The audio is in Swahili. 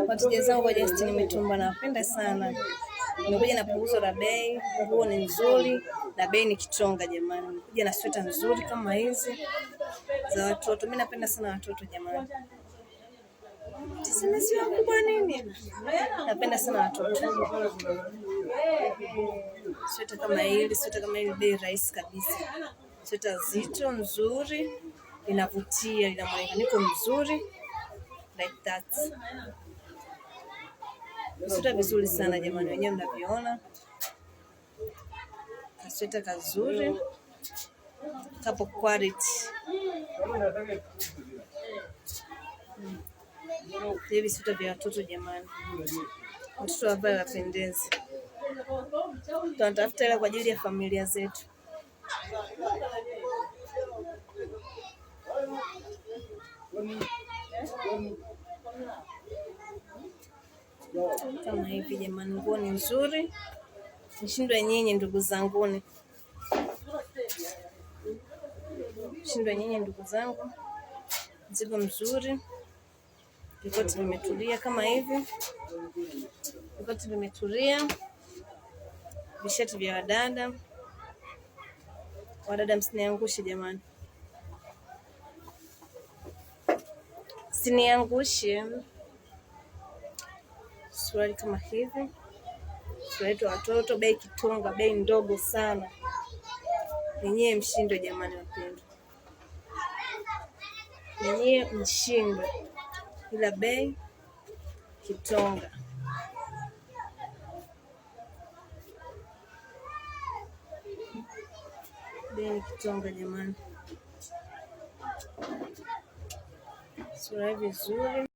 Wateja zangu wa Justine Mitumba nawapenda sana. Nimekuja na punguzo la bei, nguo ni nzuri na bei ni kitonga jamani. Nimekuja na sweta nzuri kama hizi za watoto. Mimi napenda sana watoto jamani. Tuseme si wakubwa nini? Napenda sana watoto. Sweta kama hili bei rahisi kabisa. Sweta zito nzuri, inavutia, ina muonekano mzuri like that. Sweta vizuri sana jamani, wenyewe mnaviona. Sweta kazuri, kapo quality. Hivi sweta vya watoto jamani. Watoto wavae wapendeze. Tunatafuta hela kwa ajili ya familia zetu. Kama hivi jamani, nguo ni nzuri. Nishindwe nyinyi ndugu zanguni. Nishindwe nyinyi ndugu zangu. Mzigo mzuri. Vikoti vimetulia kama hivi. Vikoti vimetulia. Vishati vya wadada. Wadada msiniangushe jamani. Msiniangushe. Suruali kama hivi. Suruali ya watoto bei kitonga, bei ndogo sana. Ninyi mshindwe jamani wapendwa. Ninyi mshindwe. Ila bei kitonga. Bei kitonga jamani. Suruali vizuri.